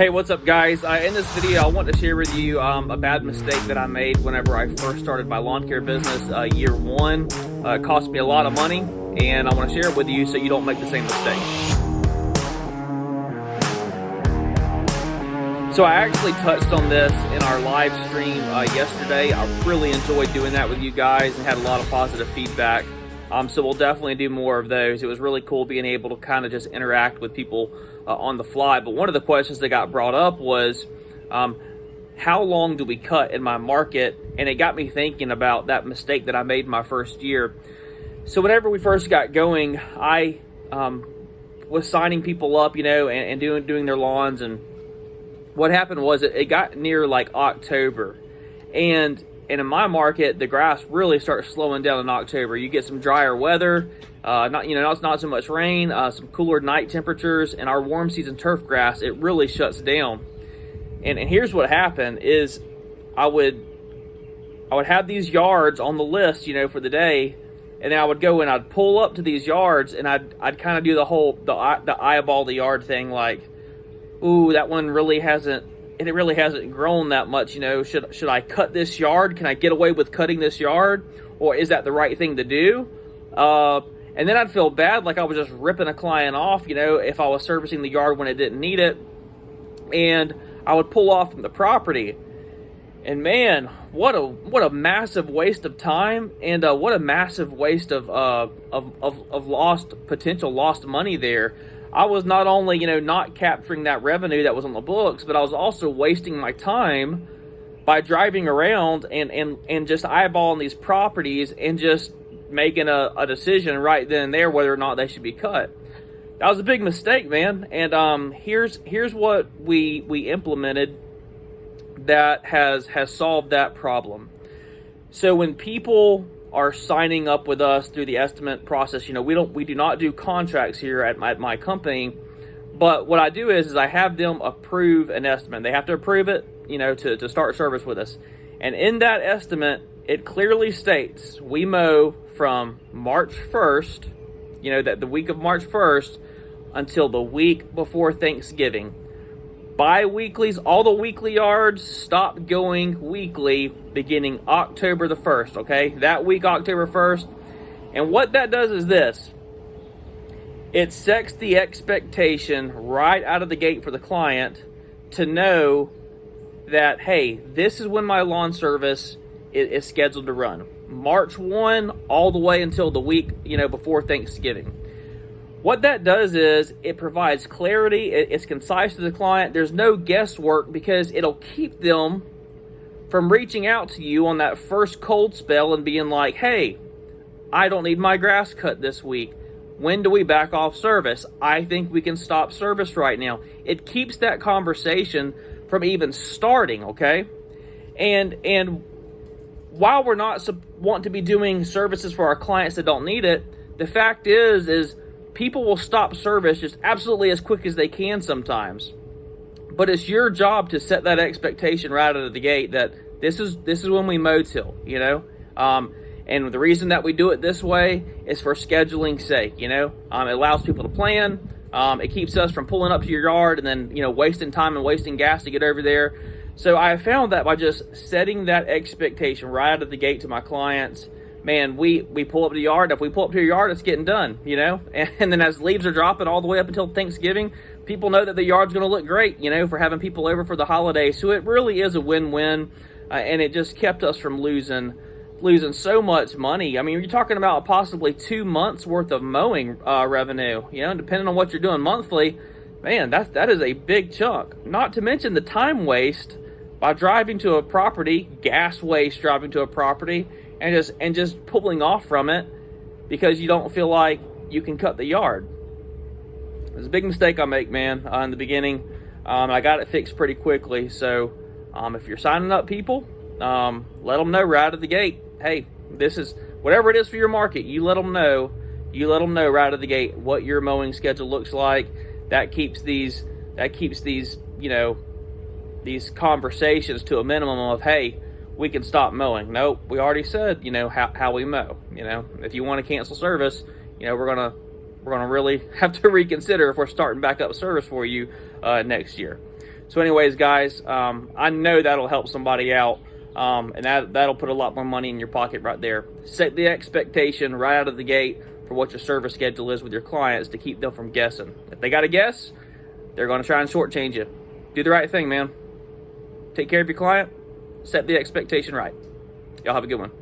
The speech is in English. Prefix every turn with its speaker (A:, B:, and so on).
A: Hey, what's up guys? In this video I want to share with you a bad mistake that I made whenever I first started my lawn care business year one. It cost me a lot of money and I want to share it with you so you don't make the same mistake. So I actually touched on this in our live stream yesterday. I really enjoyed doing that with you guys and had a lot of positive feedback. So we'll definitely do more of those. It was really cool being able to kind of just interact with people on the fly. But one of the questions that got brought up was, how long do we cut in my market? And it got me thinking about that mistake that I made in my first year. So whenever we first got going, I was signing people up, and doing their lawns. And what happened was it got near like October. And in my market, the grass really starts slowing down in October. You get some drier weather, not so much rain, some cooler night temperatures, and our warm season turf grass, it really shuts down. And here's what happened is I would have these yards on the list, for the day, and then I would go and I'd pull up to these yards and I'd kind of do the eyeball the yard thing, like, ooh, that one really hasn't grown that much, should I cut this yard? Can I get away with cutting this yard? Or is that the right thing to do? And then I'd feel bad, like I was just ripping a client off, if I was servicing the yard when it didn't need it. And I would pull off from the property. And man, what a massive waste of time, and what a massive waste of potential lost money there. I was not only, not capturing that revenue that was on the books, but I was also wasting my time by driving around and just eyeballing these properties and just making a decision right then and there whether or not they should be cut. That was a big mistake, man. And here's what we implemented that has solved that problem. So when people are signing up with us through the estimate process, we do not do contracts here at my company, but what I do is I have them approve an estimate. They have to approve it, to start service with us. And in that estimate, it clearly states we mow from March 1st, that the week of March 1st until the week before Thanksgiving. Bi-weeklies, all the weekly yards stop going weekly beginning October the 1st, okay? That week, October 1st. And what that does is this. It sets the expectation right out of the gate for the client to know that, hey, this is when my lawn service is scheduled to run. March 1 all the way until the week, before Thanksgiving. What that does is it provides clarity. It's concise to the client. There's no guesswork because it'll keep them from reaching out to you on that first cold spell and being like, hey, I don't need my grass cut this week. When do we back off service? I think we can stop service right now. It keeps that conversation from even starting, okay? And while we're not want to be doing services for our clients that don't need it, the fact is people will stop service just absolutely as quick as they can sometimes. But it's your job to set that expectation right out of the gate that this is when we mow till, and the reason that we do it this way is for scheduling sake, it allows people to plan. It keeps us from pulling up to your yard and then, wasting time and wasting gas to get over there. So I found that by just setting that expectation right out of the gate to my clients, man, we pull up to the yard. If we pull up to your yard, it's getting done, And then as leaves are dropping all the way up until Thanksgiving, people know that the yard's going to look great, for having people over for the holidays. So it really is a win-win, and it just kept us from losing so much money. I mean, you're talking about possibly 2 months worth of mowing revenue, depending on what you're doing monthly. Man, that is a big chunk. Not to mention the time waste by driving to a property, gas waste driving to a property, and just pulling off from it because you don't feel like you can cut the yard. It was a big mistake I make, man, in the beginning. I got it fixed pretty quickly. So if you're signing up people, let them know right out of the gate. Hey, this is whatever it is for your market. You let them know. Right out of the gate what your mowing schedule looks like. That keeps these these conversations to a minimum of, hey, we can stop mowing. Nope, we already said, how we mow. If you want to cancel service, we're gonna really have to reconsider if we're starting back up service for you next year. So anyways, guys, I know that'll help somebody out, and that'll put a lot more money in your pocket right there. Set the expectation right out of the gate for what your service schedule is with your clients to keep them from guessing. If they got to guess, they're going to try and shortchange you. Do the right thing, man. Take care of your client. Set the expectation right. Y'all have a good one.